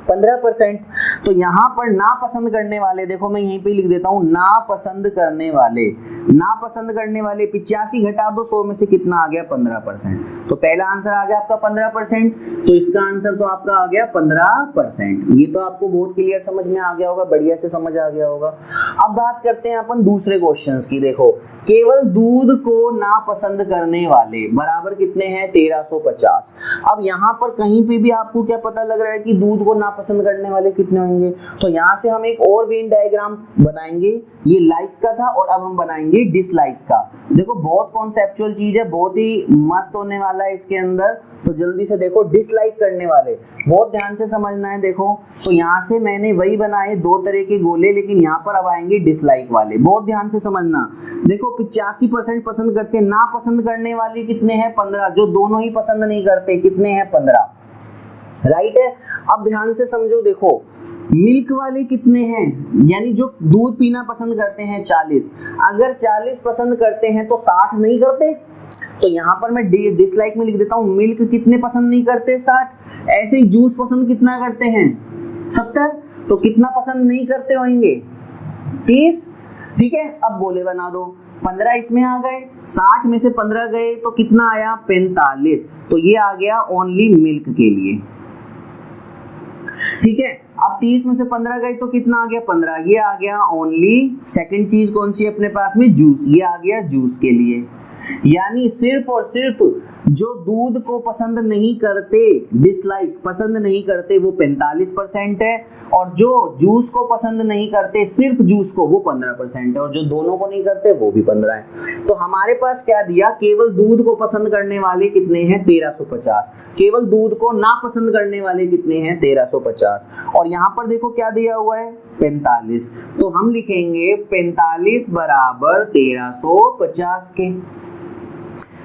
15%। तो यहाँ पर ना पसंद करने वाले देखो मैं यहीं पे लिख देता हूँ, ना पसंद करने वाले, ना पसंद करने वाले 85 घटा दो 100 में से कितना आ गया 15%। तो पहला आंसर आ गया आपका 15%, तो इसका आंसर तो आपका आ गया 15%। ये तो आपको बहुत क्लियर समझ में आ गया होगा, बढ़िया से समझ आ गया होगा। अब बात करते हैं अपन दूसरे क्वेश्चंस की। देखो केवल दूध को ना पसंद करने वाले बराबर कितने हैं 1350। अब यहाँ पर कहीं पे भी आपको क्या पता लग रहा है कि दूध को ना पसंद करने वाले कितने होंगे, तो यहां से हम एक और वेन डायग्राम बनाएंगे। ये लाइक का था और अब हम बनाएंगे डिसलाइक का। देखो बहुत कॉन्सेप्चुअल चीज है, बहुत ही मस्त होने वाला है इसके अंदर। तो जल्दी से देखो डिसलाइक करने वाले बहुत ध्यान से समझना है। देखो तो यहाँ से मैंने वही बनाए दो तरह के गोले, लेकिन यहाँ पर अब आएंगे डिसलाइक वाले, बहुत ध्यान से समझना। देखो 85% पसंद करते, ना पसंद करने वाले कितने हैं 15, जो दोनों ही पसंद नहीं करते कितने हैं 15, राइट है। अब ध्यान से समझो, देखो मिल्क वाले कितने हैं यानी जो दूध पीना पसंद करते हैं 40, अगर 40 पसंद करते हैं तो 60 नहीं करते, तो यहाँ पर मैं डिसलाइक में लिख देता हूँ मिल्क कितने पसंद नहीं करते 60। ऐसे ही जूस पसंद कितना करते हैं 70, तो कितना पसंद नहीं करते होंगे 30, ठीक है। अब गोले बना दो, 15 इसमें आ गए, 60 में से 15 गए तो कितना आया 45, तो ये आ गया ओनली मिल्क के लिए, ठीक है। अब 30 में से 15 गए तो कितना आ गया 15, ये आ गया ओनली सेकंड चीज कौन सी अपने पास में जूस, ये आ गया जूस के लिए। यानी सिर्फ और सिर्फ जो दूध को पसंद नहीं करते, डिसलाइक पसंद नहीं करते, वो 45% है, और जो जूस को पसंद नहीं करते सिर्फ जूस को, वो 15% है, और जो दोनों को नहीं करते वो भी 15 है। तो हमारे पास क्या दिया, केवल दूध को पसंद करने वाले कितने हैं 1350, केवल दूध को ना पसंद करने वाले कितने हैं 1350, और यहाँ पर देखो क्या दिया हुआ है 45, तो हम लिखेंगे 45 बराबर 1350 के।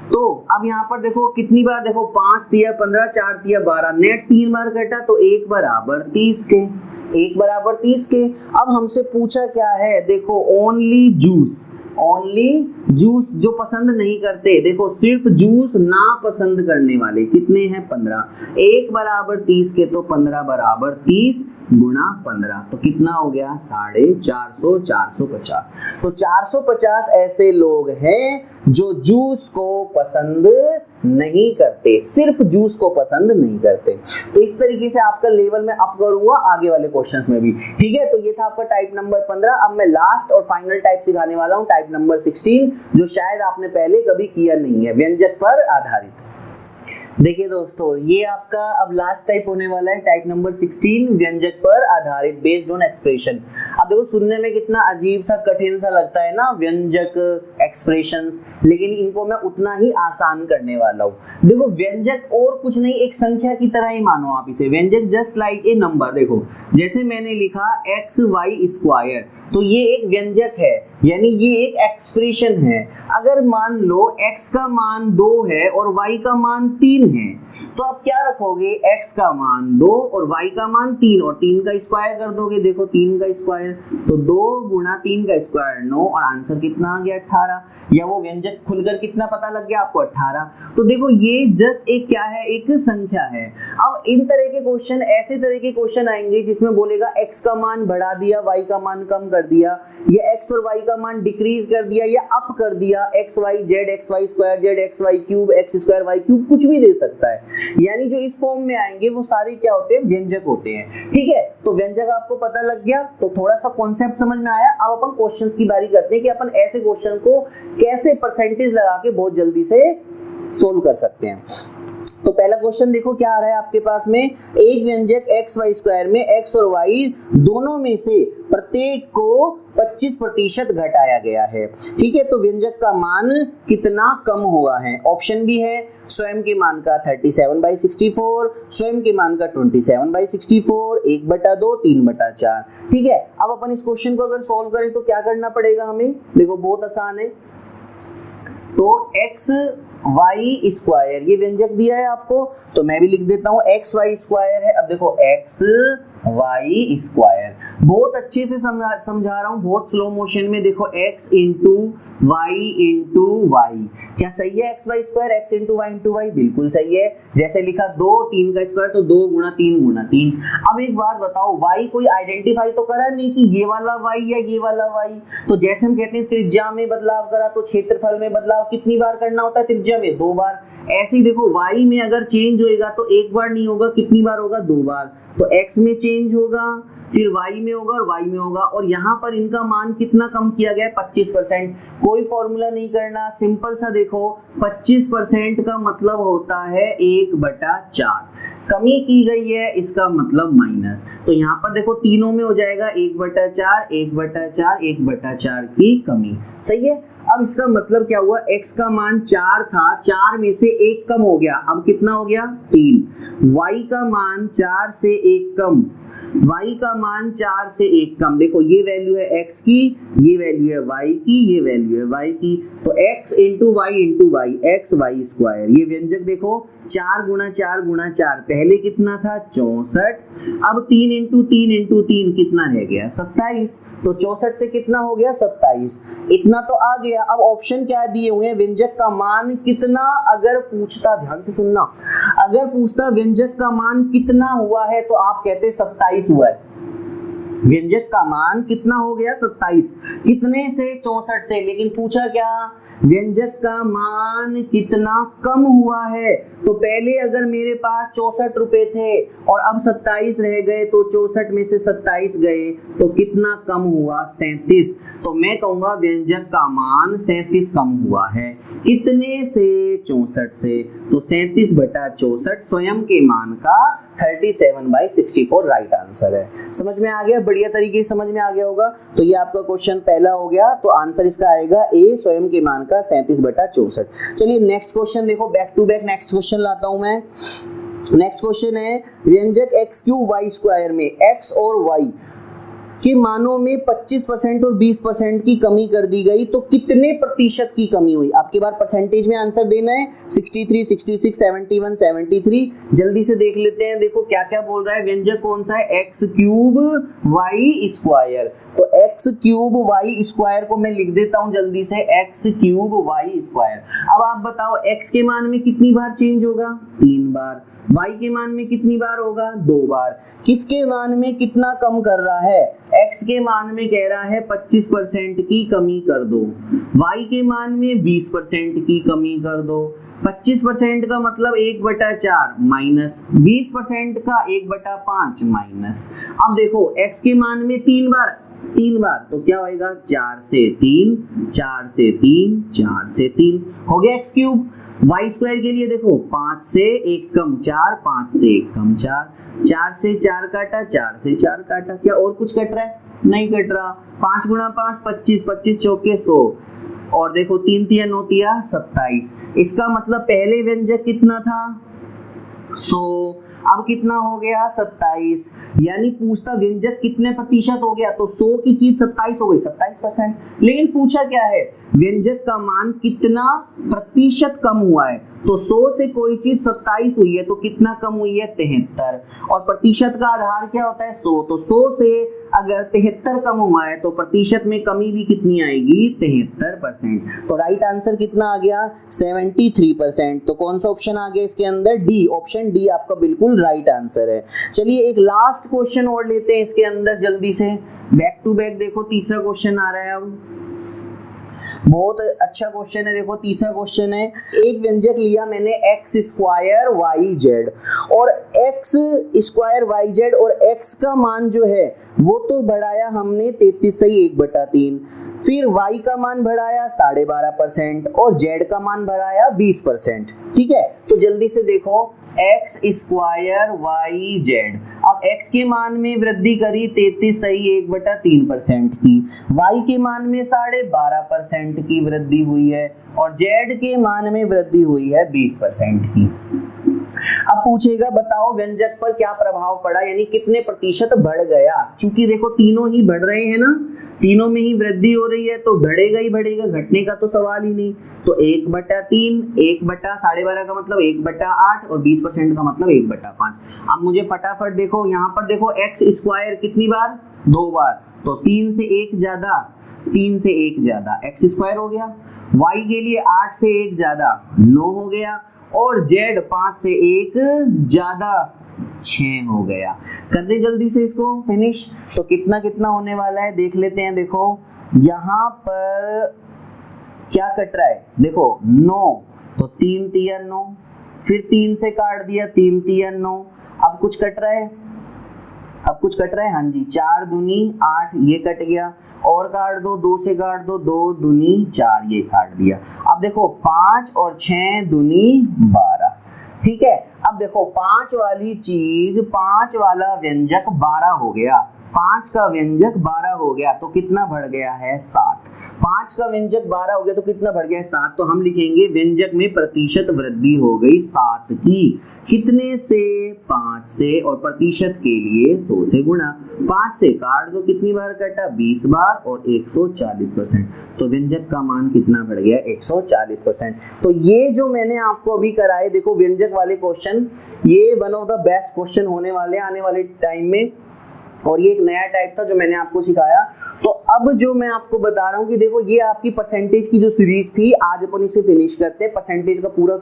तो अब यहाँ पर देखो कितनी बार, देखो 5 दिया 15, 4 दिया 12, नेट 3 बार कटा, तो 1 बराबर 30 के, 1 बराबर 30 के। अब हमसे पूछा क्या है, देखो ओनली जूस, ओनली जूस जो पसंद नहीं करते, देखो सिर्फ जूस ना पसंद करने वाले कितने हैं 15, 1 बराबर 30 के, तो 15 बराबर 30 गुणा 15, तो कितना हो गया 450, 450। तो 450 ऐसे लोग हैं जो जूस को पसंद नहीं करते, सिर्फ जूस को पसंद नहीं करते। तो इस तरीके से आपका लेवल मैं अप करूंगा आगे वाले क्वेश्चंस में भी, ठीक है। तो ये था आपका टाइप नंबर 15। अब मैं लास्ट और फाइनल टाइप सिखाने वाला हूं, टाइप नंबर 16, जो शायद आपने पहले कभी किया नहीं है, व्यंजक पर आधारित। देखिए दोस्तों, ये आपका अब लास्ट टाइप होने वाला है, टाइप नंबर 16, व्यंजक पर आधारित, बेस्ड ऑन एक्सप्रेशन। अब देखो सुनने में कितना अजीब सा कठिन सा लगता है ना व्यंजक एक्सप्रेशंस, लेकिन इनको मैं उतना ही आसान करने वाला हूँ। देखो व्यंजक और कुछ नहीं, एक संख्या की तरह ही मानो आप इसे, व्यंजक जस्ट लाइक ए नंबर। देखो जैसे मैंने लिखा XY², तो ये एक व्यंजक है, यानी ये एक एक्सप्रेशन है। अगर मान लो x का मान 2 है और y का मान 3 है, तो आप क्या रखोगे, x का मान 2 और y का मान 3, और 3 का स्क्वायर कर दोगे। देखो 3 का स्क्वायर, तो 2 गुणा 3 का स्क्वायर 9, और आंसर कितना आ गया 18, या वो व्यंजक खुलकर कितना पता लग गया आपको 18। तो देखो ये जस्ट एक क्या है, एक संख्या है। अब इन तरह के क्वेश्चन, ऐसे तरह के क्वेश्चन आएंगे जिसमें बोलेगा x का मान बढ़ा दिया, y का मान कम कर दिया, या x और y का मान डिक्रीज कर दिया या अप कर दिया, xy z xy² z xy³ x² y³ कुछ भी दे सकता है, यानी जो इस फॉर्म में आएंगे वो सारे क्या होते हैं, व्यंजक होते हैं। ठीक है, तो व्यंजक आपको पता लग गया, तो थोड़ा सा कॉन्सेप्ट समझ में आया। अब अपन क्वेश्चंस की बारी करते हैं कि अपन ऐसे क्वेश्चन को कैसे परसेंटेज लगा के बहुत जल्दी से सोल्व कर सकते हैं। तो पहला क्वेश्चन देखो क्या आ रहा है आपके पास में, एक व्यंजक एक्स वाई स्क्वायर में एक्स और वाई दोनों में से प्रत्येक को 25% घटाया गया है। ठीक है, तो व्यंजक का मान कितना कम हुआ है? ऑप्शन भी है स्वयं के मान का 37/64, स्वयं के मान का 27/64, 1/2, 3/4। ठीक है, अब अपन इस क्वेश्चन को अगर सॉल्व करें तो क्या करना पड़ेगा हमें? देखो बहुत आसान है, तो एक्स वाई स्क्वायर ये व्यंजक दिया है आपको, तो मैं भी लिख देता हूं एक्स वाई स्क्वायर है। अब देखो एक्स वाई स्क्वायर, बहुत अच्छे से समझा रहा हूं, बहुत स्लो मोशन में। देखो x इंटू वाई, क्या सही है? X Y square, X into Y बिल्कुल सही है। जैसे लिखा 2 3 का स्क्वायर तो 2 गुणा 3। अब एक बात बताओ, y कोई आइडेंटिफाई तो करा नहीं कि ये वाला y या ये वाला y। तो जैसे हम कहते हैं त्रिज्या में बदलाव करा, तो क्षेत्रफल में बदलाव कितनी बार करना होता है? त्रिज्या में 2 बार। ऐसे ही देखो y में अगर चेंज होएगा तो एक बार नहीं होगा, कितनी बार होगा? 2 बार। तो x में चेंज होगा, फिर y में होगा और y में होगा, और यहाँ पर इनका मान कितना कम किया गया है? 25%। कोई फॉर्मूला नहीं करना, सिंपल सा देखो 25% का मतलब होता है 1/4, कमी की गई है इसका मतलब माइनस। तो यहाँ पर देखो तीनों में हो जाएगा 1/4 1/4 1/4 की कमी। सही है, अब इसका मतलब क्या हुआ? x का मान 4 था, 4 में से 1 कम हो गया, अब कितना हो गया? 3। y का मान 4 से 1 कम, y का मान 4 से 1 कम। देखो ये वैल्यू है x की, ये वैल्यू है y की, ये वैल्यू है y की, तो x into Y X Y square. ये व्यंजक देखो 4 गुणा 4 पहले कितना था? 64। अब 3 इंटू 3 कितना रह गया? 27। तो 64 से कितना हो गया? 27। इतना तो आ गया। अब ऑप्शन क्या दिए हुए हैं? व्यंजक का मान कितना अगर पूछता, ध्यान से सुनना, अगर पूछता व्यंजक का मान कितना हुआ है तो आप कहते 27 हुआ है। व्यंजक का मान कितना हो गया? 27। कितने से? 64 से। लेकिन पूछा क्या? व्यंजक का मान कितना कम हुआ है। तो पहले अगर मेरे पास 64 रुपए थे और अब 27 रह गए, तो 64 में से 27 गए तो कितना कम हुआ? 37। तो मैं कहूंगा व्यंजक का मान 37 कम हुआ है। कितने से? 64 से। तो 37/64 स्वयं के मान का 37/64 राइट आंसर है। समझ में आ गया? बढ़िया तरीके से समझ में आ गया होगा। तो ये आपका क्वेश्चन पहला हो गया, तो आंसर इसका आएगा ए, स्वयं के मान का 37/64। चलिए नेक्स्ट क्वेश्चन देखो, back to back next question लाता हूं मैं। नेक्स्ट क्वेश्चन है व्यंजक x³ में x और y के मानों में 25% और 20% की कमी कर दी गई, तो कितने प्रतिशत की कमी हुई? आपके बार परसेंटेज में आंसर देना है। 63, 66, 71, 73। जल्दी से देख लेते हैं। देखो क्या क्या बोल रहा है, व्यंजक कौन सा है? x³ y²। तो x³ y² को मैं लिख देता हूं जल्दी से, x³ y²। अब आप बताओ x के मान में कितनी बार चेंज होगा? 3 बार। y के मान में कितनी बार होगा? 2 बार। किसके मान में कितना कम कर रहा है? x के मान में कह रहा है 25% की कमी कर दो, y के मान में 20% की कमी कर दो। 25% का मतलब 1/4 माइनस, 20% का 1/5 माइनस। अब देखो x के मान में 3 बार, तो क्या होएगा? 4 से 3 4 से 3 4 से 3 हो गया x³ y² के लिए देखो 5 से 1 कम 4, 5 से 1 कम 4, 4 से 4 काटा, 4 से 4 काटा। क्या और कुछ कट रहा है? नहीं कट रहा। 5 गुणा 5 25, 25 चौके 100, और देखो 3 तिया 9 तिया 27। इसका मतलब पहले व्यंजक कितना था? 100। अब कितना हो गया? 27। यानी पूछता व्यंजक कितने प्रतिशत हो गया? तो 100 की चीज 27 हो गई, 27%। लेकिन पूछा क्या है? व्यंजक का मान कितना प्रतिशत कम हुआ है। तो 100 से कोई चीज 27 हुई है तो कितना कम हुई है? 73। और प्रतिशत का आधार क्या होता है? 100। तो 100 से अगर 73 कम हुआ है तो प्रतिशत में कमी भी कितनी आएगी? 73%। तो राइट आंसर कितना आ गया? 73%। तो कौन सा ऑप्शन आ गया इसके अंदर? डी, ऑप्शन डी आपका बिल्कुल राइट आंसर है। चलिए एक लास्ट क्वेश्चन और लेते हैं इसके अंदर जल्दी से, बैक टू बैक। देखो तीसरा क्वेश्चन आ रहा है। अब बहुत अच्छा क्वेश्चन है। देखो तीसरा क्वेश्चन है, एक व्यंजक लिया मैंने एक्स स्क्वायर वाई जेड, और एक्स स्क्वायर वाई जेड और एक्स का मान जो है वो तो बढ़ाया हमने 33/1/3, फिर वाई का मान बढ़ाया 12.5% और जेड का मान बढ़ाया 20%। ठीक है, तो जल्दी से देखो एक्स स्क्वायर वाई जेड, अब एक्स के मान में वृद्धि करी 33/1/3% की, वाई के मान में 12.5% की वृद्धि हुई है और जेड के मान में वृद्धि हुई है 20% की। अब पूछेगा बताओ व्यंजक पर क्या प्रभाव पड़ा, यानी कितने प्रतिशत बढ़ गया। चूंकि देखो तीनों ही बढ़ रहे हैं ना, तीनों में ही वृद्धि हो रही है तो बढ़ेगा ही बढ़ेगा, घटने का तो सवाल ही नहीं। तो 1/3, 1/12.5 का मतलब 1/8 और 20% का मतलब 1/5। अब मुझे फटाफट देखो यहाँ पर देखो एक्स स्क्वायर कितनी बार, 2 बार, तो 3 से 1 ज्यादा, 3 से 1 ज्यादा एक्स स्क्वायर हो गया। वाई के लिए 8 से 1 ज्यादा 9 हो गया, और जेड 5 से 1 ज्यादा 6 हो गया। कर दे जल्दी से इसको फिनिश। तो कितना कितना होने वाला है देख लेते हैं। देखो यहाँ पर क्या कट रहा है, देखो 9, तो 3 तिया 9, फिर 3 से काट दिया, 3 तिया 9, अब कुछ कट रहा है, अब कुछ कट रहा है, हाँ जी 4 दूनी 8, ये कट गया, और काट दो, 2 से काट दो, 2 दूनी 4, ये काट दिया। अब देखो 5 और 6 दूनी 12। ठीक है, अब देखो 5 वाली चीज, 5 वाला व्यंजक 12 हो गया, 5 का व्यंजक 12 हो गया तो कितना बढ़ गया है 7। 5 का व्यंजक 12 हो गया तो कितना बढ़ गया है 7, तो हम लिखेंगे व्यंजक में प्रतिशत वृद्धि हो गई 7 की। कितने से, 5 से, और प्रतिशत के लिए 100 से गुणा। 5 से काट दो, कितनी बार कटा, 20 बार, और 140%, तो व्यंजक का मान कितना बढ़ गया 140%। तो ये जो मैंने आपको अभी कराए देखो व्यंजक वाले क्वेश्चन, ये one of the best question होने वाले आने वाले टाइम में, और ये एक नया टाइप था जो मैंने आपको सिखाया। तो अब जो मैं आपको बता रहा हूँ कि देखो ये आपकी परसेंटेज की जो सीरीज थी, आज अपन इसे फिनिश करते हैं। परसेंटेज का पूरा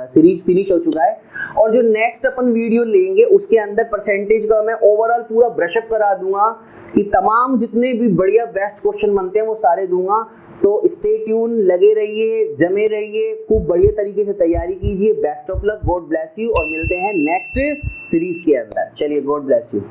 सीरीज फिनिश हो चुका है, और जो नेक्स्ट अपन वीडियो लेंगे उसके अंदर परसेंटेज का मैं ओवरऑल पूरा ब्रशअप करा दूंगा कि तमाम जितने भी बढ़िया बेस्ट क्वेश्चन बनते हैं वो सारे दूंगा। तो स्टे ट्यून, लगे रहिए, जमे रहिए, खूब बढ़िया तरीके से तैयारी कीजिए। Best of luck, God bless you, और मिलते हैं नेक्स्ट सीरीज के अंदर। चलिए, गॉड ब्लेस यू।